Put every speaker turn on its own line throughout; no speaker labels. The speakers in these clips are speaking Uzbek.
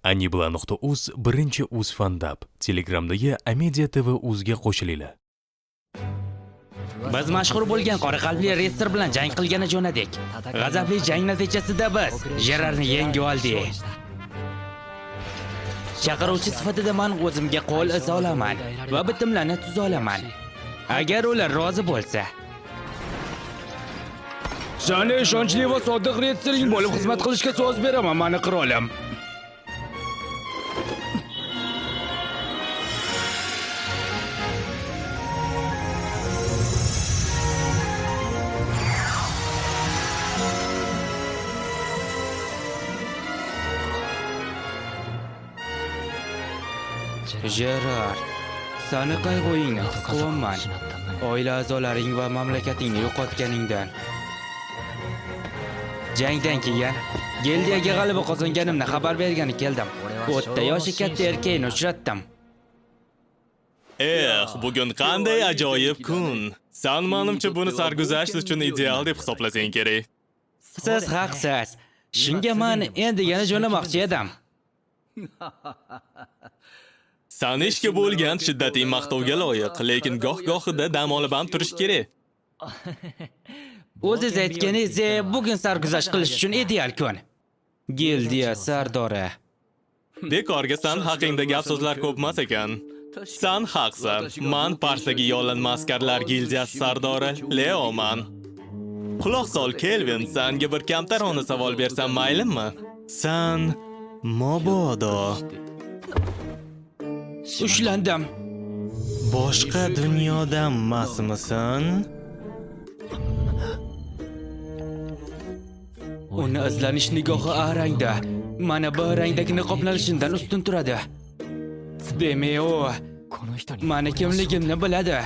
Anibla.uz birinchi uz fandab. Telegramdagi Amedia TV uzga qo'shilinglar.
Biz mashhur bo'lgan qora qalbli Retser bilan jang qilgani jo'nadik. G'azabli jang natijasida biz Jerarni yengib oldik. Chaqiruvchi sifatida men o'zimga qo'l iza olaman va bitimlarni tuza olaman. Agar ular rozi bo'lsa. Sana ishonchli va sodiq Retsering bo'lib xizmat qilishga so'z beraman, meni qirolim. Gerard, seni qayg'oyingni his qilaman. Oila a'zolaring va mamlakatingni yo'qotganingdan. Jangdan keyin gildiyaga g'alaba qozonganimni xabar bergani keldim. 30 yoshi katta erkakni uchratdim.
Bugun qanday ajoyib kun. Sen menimcha buni sarguzasht uchun ideal deb hisoblasang kerak.
Siz haqsiz. Shunga men endigina jo'namoqchi edim.
Sen ishga bo'lgan shiddating maqtovga loyiq, lekin goh-gohida dam olib ham turish kerak.
O'zingiz aytganingizdek, bugun sarguzasht qilish uchun ideal kun. Gildiya sardori.
Bekorga sen haqingda gap so'zlar ko'pmas ekan. Sen haqsan. Men Parsdagi yollanma askarlar gildiyasi sardori Leoman. Quloq sol Kelvin, senga bir kamtarona savol bersam maylimi? Sen mobodo
Ushlandim.
boshqa dunyodan emasmisan?
Uni izlanish nigohi A rangda. Mana B rangdagi niqoblanishidan ustun turadi. Demak, u meni kimligimni biladi.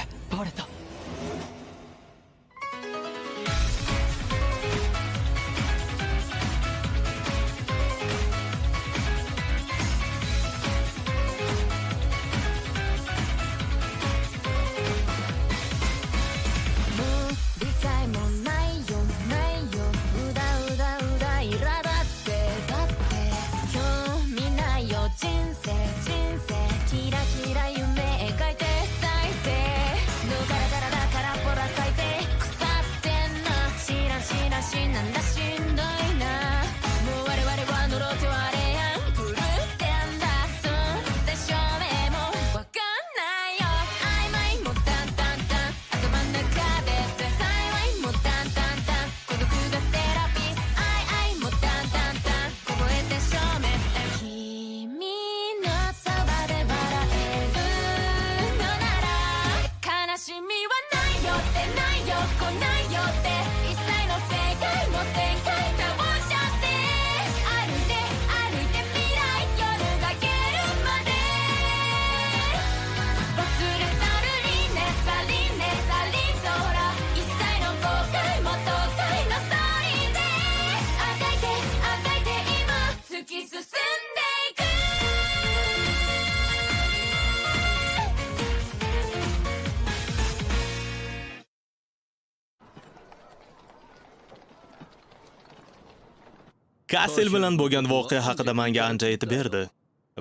Kassel bilan bo'lgan voqea haqida menga ancha aytib berdi.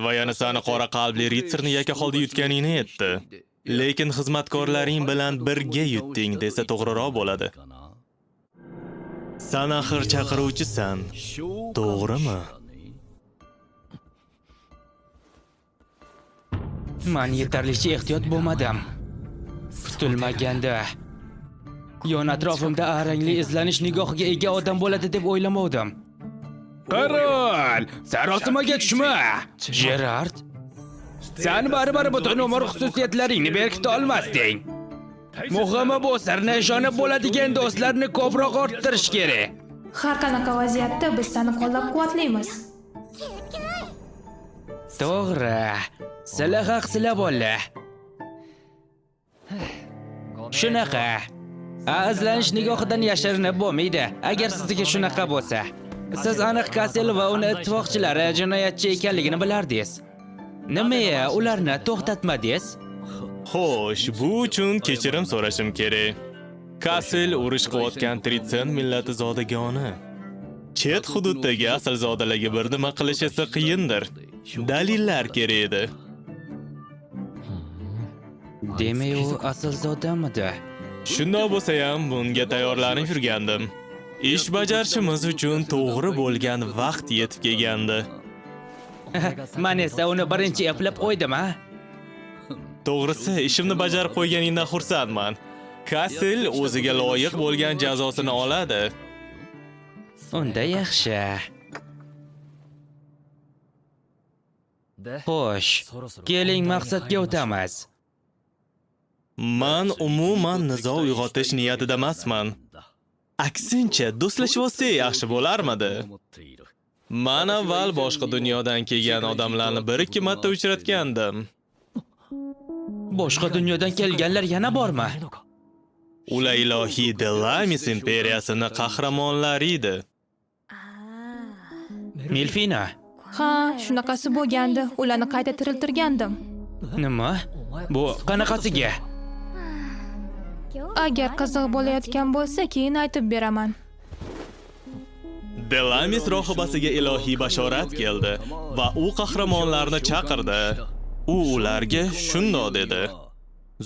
Va yana seni qora qalbli Ritserni yakka holda yutganingni aytdi. Lekin xizmatkorlaring bilan birga yutding desa to'g'riroq bo'ladi. Sen axir chaqiruvchisan, to'g'rimi?
Men yetarlicha ehtiyot bo'lmadim. Kutilmaganda yon atrofimda A rangli izlanish nigohiga ega odam bo'ladi deb o'ylamadim. Qirol, sarosimaga tushma. Gerard, sen baribir butun umr xususiyatlaringni berkita olmasding. Muhimi bu sirni ishonib bo'ladigan do'stlarni ko'proq orttirish kerak.
Har qanaqa vaziyatda biz seni qo'llab-quvvatlaymiz.
To'g'ri. Sizlar haqsizlar bolalar. Shunaqa. Izlanish nigohidan yashirinib bo'lmaydi. Agar sizga shunaqa bo'lsa, siz aniq Kassel va uni ittifoqchilari jinoyatchi ekanligini bilardingiz. Nima ularni to'xtatmadingiz?
Xo'sh, bu uchun kechirim so'rashim kerak. Kassel urush qilayotgan Tritsen millati zodagoni. Chet hududdagi aslzodalarga bir nima qilish esa qiyindir. Dalillar kerak edi.
Demak, u aslzodamidi?
Shundoq bo'lsa ham bunga tayyorlanib yurgandim. Ish bajarishimiz uchun to'g'ri bo'lgan vaqt yetib kelgandi.
Men esa uni birinchi eplab qo'ydim, ha?
To'g'risi, ishimni bajarib qo'yganingdan xursandman. Kassel o'ziga loyiq bo'lgan jazosini oladi.
Unda yaxshi. Xo'sh, keling maqsadga o'tamiz.
Men umuman nizo uyg'otish niyatida emasman. Aksincha, do'stlashib olsak yaxshi bo'larmidi? Men avval boshqa dunyodan kelgan odamlarni 1-2 marta uchratgandim.
Boshqa dunyodan kelganlar yana bormi?
Ular ilohiy Delamis imperiyasining qahramonlari edi.
Milfina.
Ha, shunaqasi bo'lgandi. Ularni qayta tiriltirgandim.
Nima? Bu qanaqasiga?
Agar qiziq bo'layotgan bo'lsa, keyin aytib beraman.
Delamis rohibasiga ilohiy bashorat keldi va u qahramonlarni chaqirdi. U ularga shundoq dedi: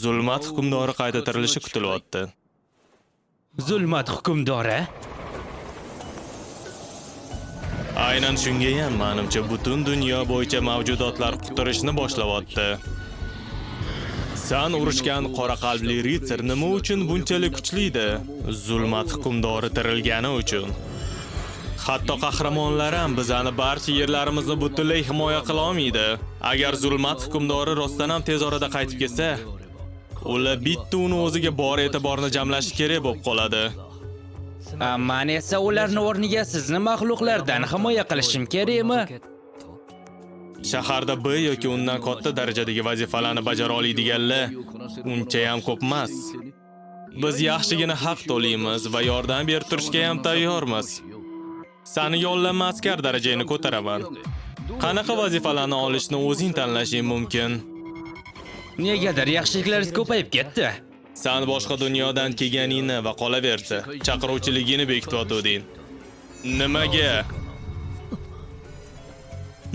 Zulmat hukmdori qayta tirilishi kutilyapti.
Zulmat hukmdori?
Aynan shunga ham menimcha butun dunyo bo'yicha mavjudotlar quturishni boshlayapti. Sen urushgan qora qalbli ritsar nima uchun bunchalik kuchli-di? Zulmat hukmdori tirilgani uchun. Hatto qahramonlar ham bizani barcha yerlarimizni butunlay himoya qila olmaydi. Agar zulmat hukmdori rostdan ham tez orada qaytib kelsa, ular bitta uni o'ziga bor e'tiborni jamlashi kerak bo'lib qoladi.
Men esa ularning o'rniga sizni maxluqlardan himoya qilishim kerakmi?
Shaharda B yoki undan katta darajadagi vazifalarni bajara oladiganlar uncha ham ko'p emas. Biz yaxshigina haq to'laymiz va yordam berib turishga ham tayyormiz. Seni yollanma askar darajangni ko'taraman. Qanaqa vazifalarni olishni o'zing tanlashing mumkin.
Negadir yaxshiliklaringiz ko'payib ketdi.
Sen boshqa dunyodan kelganingni va qolaversa, chaqiruvchiligini bekitib Nimaga?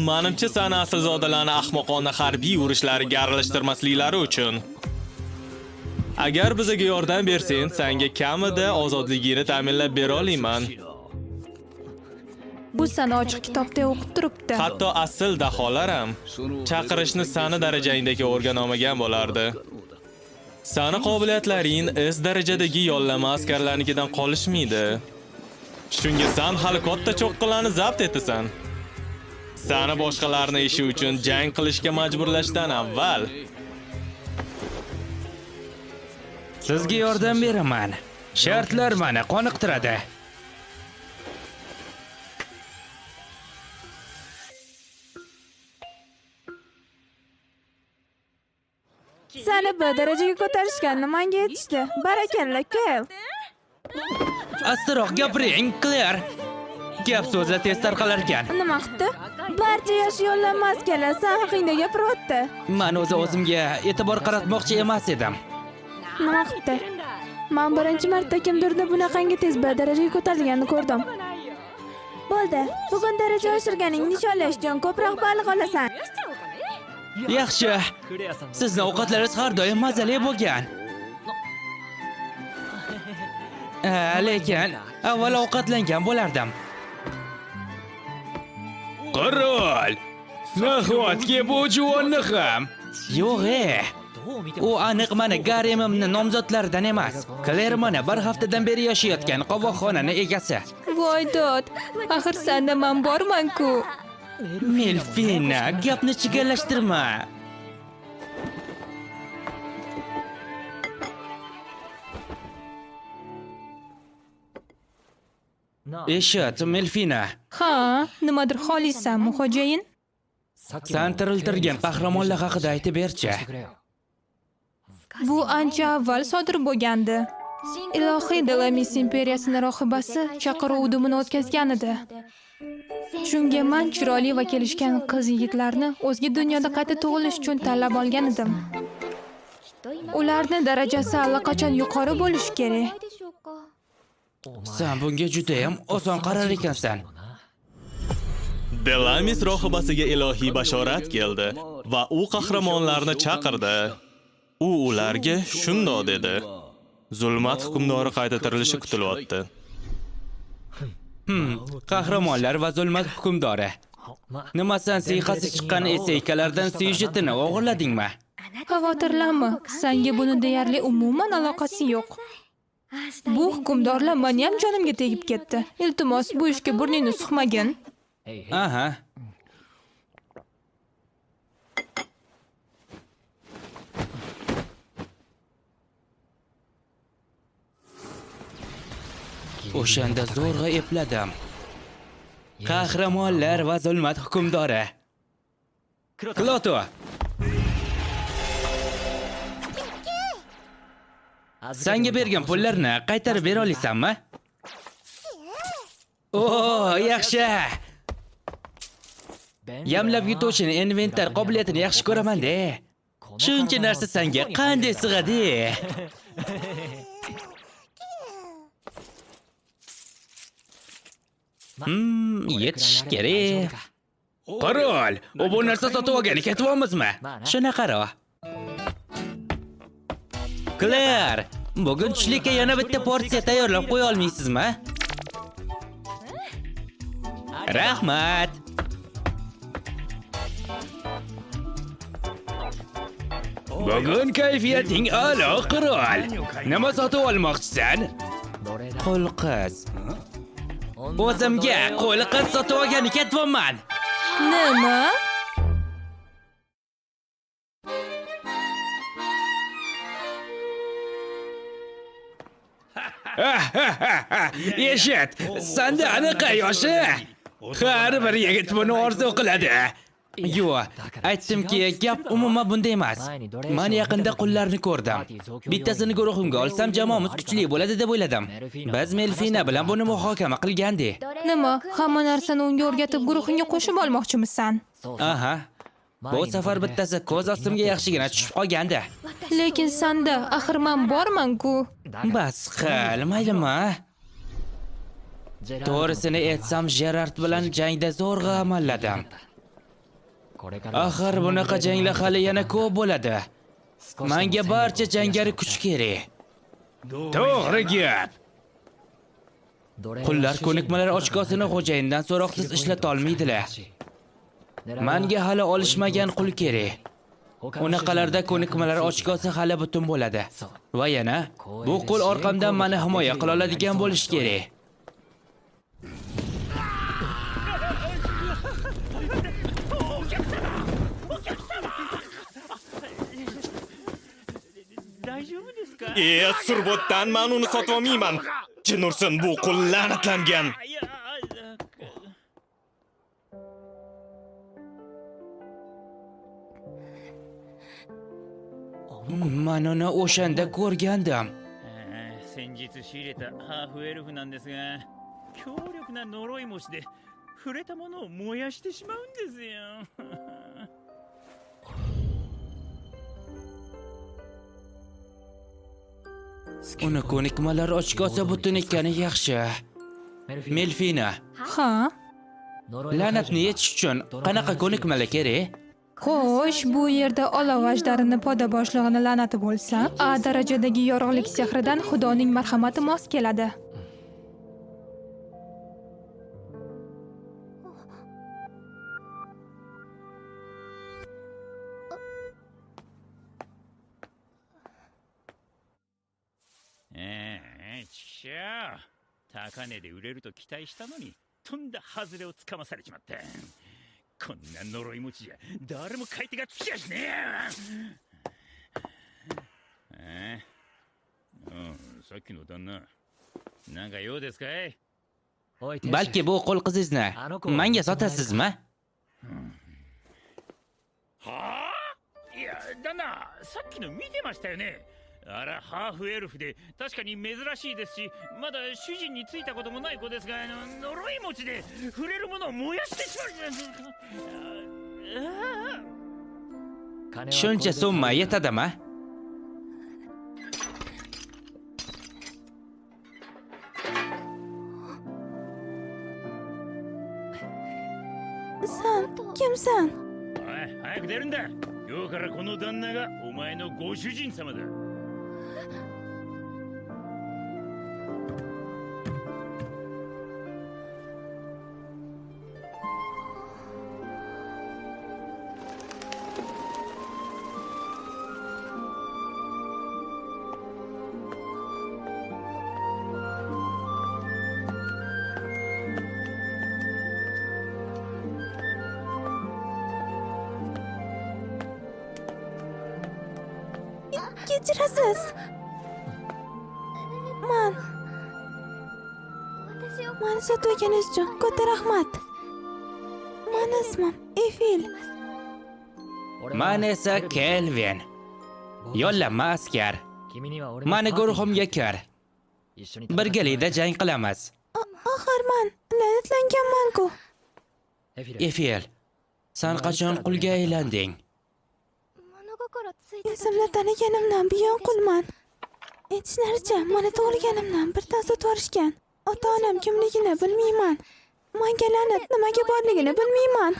Menimcha sen aslzodalarni ahmoqona harbiy urushlarga aralashtirmasliklari uchun. Agar bizga yordam bersang, senga kamida ozodligingni ta'minlab bera olaman.
Bu sana ochiq kitobda o'qib turibdi.
Hatto asl daholar ham chaqirishni sani darajangdagi o'rgan olmagan bo'lardi. Sani qobiliyatlaring is darajadagi yollama askarlarnikidan qolishmaydi. Shunga sen hali katta cho'qqilarni zabt etasan. Sani boshqalarni ishi uchun jang qilishga majburlashdan avval
Sizga yordam beraman. Shartlar meni qoniqtiradi.
Seni bu darajaga ko'tarishganni menga aytishdi. Barakalla, Kel.
Astroq gapiring, Claire. Gap so'zlar tez tarqalar ekan.
Nima qildi? Barcha yosh yollanma askarlar sen haqingda gapiryapti.
Men o'zimga e'tibor qaratmoqchi emas edim.
Nima qildi? Men birinchi marta kimdirni bunaqangi tez bir darajaga ko'tarilganini ko'rdim. Bo'ldi. Bugun daraja oshirganing nishonlash uchun ko'proq baliq olasan.
Yaxshi. Sizning ovqatlaringiz har doim mazali bo'lgan. Lekin avval ovqatlangan bo'lardim. Qirol! Nahotki bu juvonni ham? Yo'q. U aniq meni garemimni nomzodlaridan emas. Claire mana bir haftadan beri yashayotgan qovoqxonaning egasi.
Voy dod, axir senda men borman-ku.
Milfina, gapni chigallashtirma. Eshit, Milfina.
Ha, nimadir xohlaysanmi, xo'jayin?
Sen tiriltirgan qahramonlar haqida aytib berchi.
Bu ancha avval sodir bo'lgandi. Ilohiy Delamis imperiyasining rohibasi chaqiruv udumini o'tkazgan edi. Shunga men chiroyli va kelishgan qiz-yigitlarni o'zga dunyoda qayta tug'ilish uchun tanlab olgan edim. Ularning darajasi allaqachon yuqori bo'lishi kerak.
Sen bunga juda ham oson qarar ekansan.
Delamis rohibasiga ilohiy bashorat keldi va u qahramonlarni chaqirdi. U ularga shundoq dedi: Zulmat hukmdori qayta tirilishi kutilyapti.
Qahramonlar va zulmat hukmdori. Nimasan siyqasi chiqqan eseykalardan syujetini o'g'irladingmi?
Xavotirlanma, senga buni deyarli umuman aloqasi yo'q. Bu hukmdorlar meni ham jonimga tegib ketdi. Iltimos, bu ishga burningni suqmagin.
Aha. O'shanda zo'rg'a epladim. Qahramonlar va zulmat hukmdori. Kloto. Senga bergan pullarni qaytarib bera olasanmi? Yaxshi. Yamlab yutuvchining inventar qobiliyatini yaxshi ko'raman-da. Shuncha narsa senga qanday sig'adi? Yetish kerak. Qarol, bu narsa sotib olgani ketyapmizmi? Shunaqaro. Claire, bugun tushlikka yana bitta porsiya tayyorlab qo'ya olmaysizmi? Rahmat. Bugun kayfiyating a'lo, qirol. Nima sotib olmoqchisan? Qo'l qiz. O'zimga qo'l qiz sotib olgani ketyapman.
Nima?
Eshit, senda aniq yoshi. Har bir yigit buni orzu qiladi. Yo'q, aytdimki, gap umuman bunday emas. Men yaqinda qullarni ko'rdim. Bittasini guruhimga olsam, jamoamiz kuchli bo'ladi deb o'yladim. Biz Melfina bilan buni muhokama qilgandik.
Nima? Hamma narsani unga o'rgatib guruhingga qo'shib olmoqchimisan?
Aha. Bu safar bittasi ko'z ostimga yaxshigina tushib qolgandi.
Lekin senda axir men borman-ku.
Bas qil, maylimi? To'g'risini aytsam, Gerard bilan jangda zo'rg'a amalladim. Axir bunaqa janglar hali yana ko'p bo'ladi. Menga barcha jangari kuch kerak. To'g'ri gap. Qullar ko'nikmalar ochkosini xo'jayindan so'roqsiz ishlata olmaydilar. Menga hali olishmagan qul kerak. Unaqalarda ko'nikmalar ochkosi hali butun bo'ladi. Va yana bu qul orqamdan meni himoya qila oladigan bo'lish kerak.
Surbotdan men uni sotib olmayman. Jinursin, bu qul la'natlangan.
Men uni o'shanda ko'rgandim.
先日仕入れたハーフエルフなんですが、強力な呪い虫で触れたものを燃やしてしまうんですよ。
Uni ko'nikmalar ochkosi butun ekani yaxshi. Melfina,
Ha?
la'natni yechish uchun qanaqa ko'nikmalar kerak?
Xo'sh, bu yerda olov ajdarini poda boshlig'ini la'nati bo'lsa, A darajadagi yorug'lik sehridan Xudoning marhamati mos keladi.
ちくしょう。高値で売れると期待したのに、とんだ外れをつかまされちまった。こんな呪い餅じゃ誰も買い手がつきやしねえ。さっきの旦那、なんか用ですかい？
Balki bu qo'l qizingizni menga sotasizmi?
はあ？いや、旦那、さっきの見てましたよね。あら、ハーフエルフで確かに珍しいですし、まだ主人についたこともない子ですが、呪い餅で触れるものを燃やしてしまうじゃないですか。
Shuncha summa yetadimi?
早く出るんだ。今日からこの旦那がお前のご主人様だ。
Kechirasiz. Mani sotganingiz uchun katta rahmat. Mani ismim Efil.
Men esa Kelvin. Yo'llanma askar. Mani guruhimga kir. Birgalikda jang qilamiz.
Axir men la'natlanganman-ku.
Efil, sen qachon qulga aylanding?
Esimni taniganimdan buyon qulman. Aytishlaricha, meni tug'ilganimdan birdan sotib yuborishgan. Ota-onam kimligini bilmayman. Menga la'nat nimaga borligini bilmayman.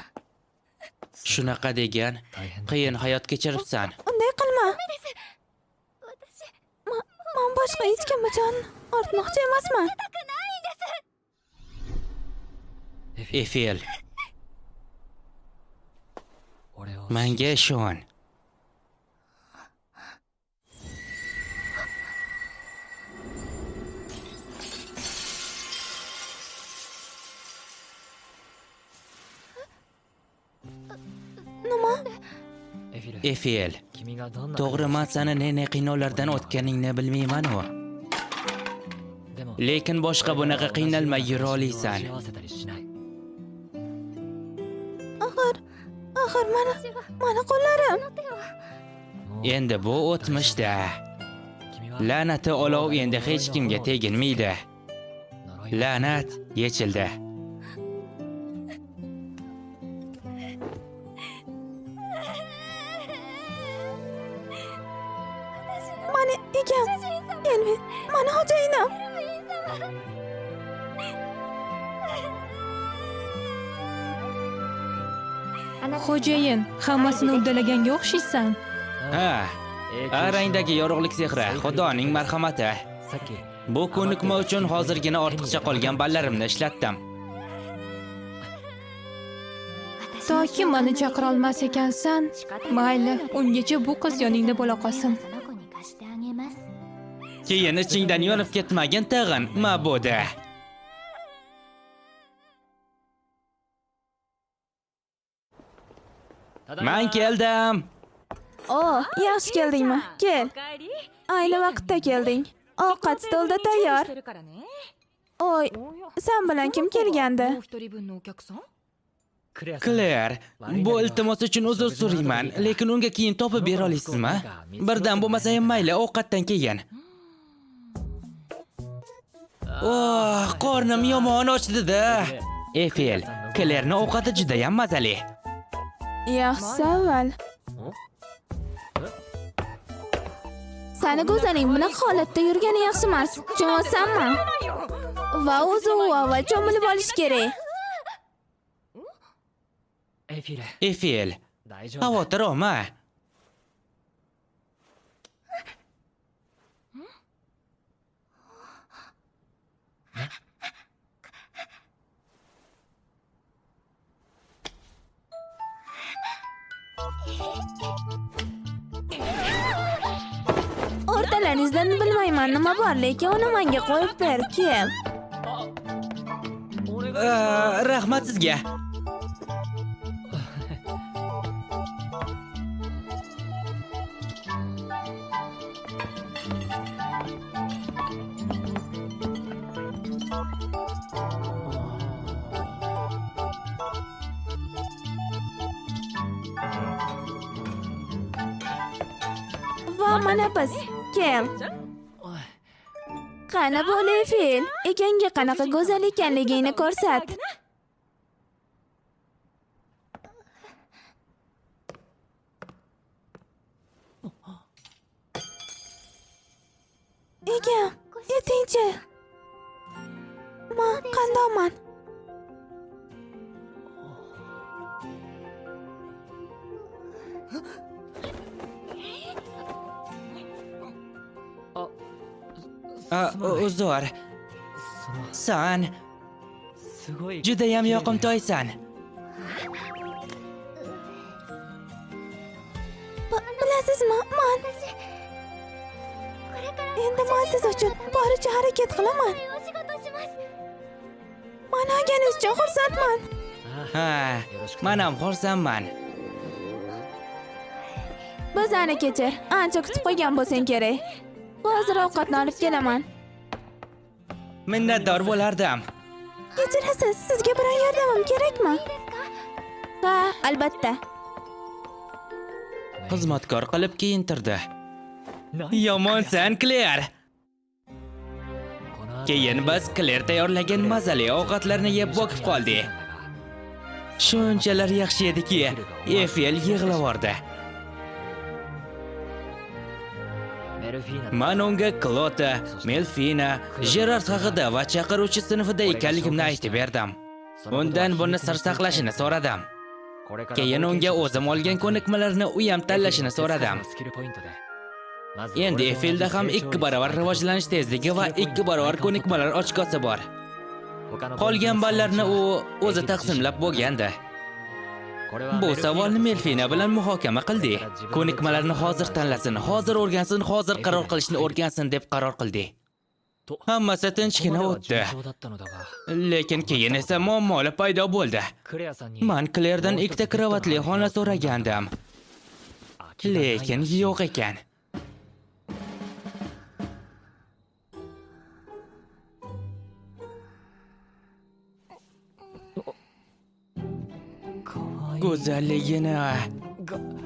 Shunaqa degan, qiyin hayot kechiribsan.
Unday qilma. Men boshqa hech kim uchun ortmoqchi emasman.
Efil, menga ishon.
Nima?
Efil, to'g'ri men seni ne qiynovlardan o'tganingni bilmayman-ku. Lekin boshqa bunaqa qiynalmay yura olasan.
Axir meni qo'llarim.
Endi bu o'tmishda. La'nati olov endi hech kimga teginmaydi. La'nat yechildi.
Mani egam, Kelvin, mani xo'jayinim.
Xo'jayin, hammasini uddalaganga o'xshaysan.
Ha, arangdagi yorug'lik sehri, Xudoning marhamati. Bu ko'nikma uchun hozirgina ortiqcha qolgan ballarimni ishlatdim.
Toki meni chaqira olmas ekansan, mayli, ungacha bu qiz yoningda bo'la qolsin.
Keyin ichingdan yonib ketmagin tag'in, mabuda. Men keldim.
Yaxshi keldingmi? Kel. Ayni vaqtda kelding. Ovqat stolda tayyor. Oy, sen bilan kim kelgandi?
Claire, bu iltimos uchun uzr so'rayman, lekin unga keyin topib bera olasizmi? Birdan bo'lmasa ham mayli, ovqatdan keyin. Qornim yomon ochdi-da. Efil, Clairening ovqati juda ham mazali.
Yaxshi avval. Sani go'zaning bunaqa holatda yurgani yaxshi emas. Tushunyapsanmi? Va o'zi u avval cho'milib olish kerak.
Efil, xavotir olma.
O'rtalaringizdan bilmayman nima bor, lekin uni menga qo'yib ber, kel.
Rahmat sizga.
Va mana biz, kel. Qani bo'li fil, ekanga qanaqa go'zal ekanligingni ko'rsat. Egam, yetingchi. Men qandoqman?
Uzr. San judayam yoqimtoysan.
Bilasizmi, men endi men siz uchun boricha harakat qilaman. Mani olganingiz uchun xursandman.
Ha, men ham xursandman.
Bizani kechir, ancha kutib qo'ygan bo'lsang kerak. Hozir ovqatni olib kelaman.
Minnatdor bo'lardim.
Kechirasiz, sizga biron yordamim kerakmi? Ha, albatta.
Xizmatkor qilib kiyintirdi. Yomonsan, Kler. Keyin biz Kler tayyorlagan mazali ovqatlarni yeb boqib qoldik. Shunchalar yaxshi ediki, Efel yig'lavordi. Men unga Klota, Melfina, Gerard haqida va chaqiruvchi sinfida ekanligimni aytib berdim. Undan buni sir saqlashini so'radim. Keyin unga o'zim olgan ko'nikmalarni u ham tanlashini so'radim. Endi Efelda ham 2 barobar rivojlanish tezligi va 2 barobar ko'nikmalar ochkosi bor. Qolgan ballarni u o'zi taqsimlab bo'lgandi. Bu savolni Melfina bilan muhokama qildik. Ko'nikmalarni hozir tanlasin, hozir o'rgansin, hozir qaror qilishni o'rgansin deb qaror qildik. Hammasi tinchgina o'tdi. Lekin keyin esa muammolar paydo bo'ldi. Men Klerdan 2 kravatli xona so'ragandim. Lekin yo'q ekan. Go'zalligini.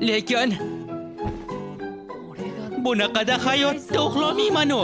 Lekin bunaqada hayotda uxlamayman-ku.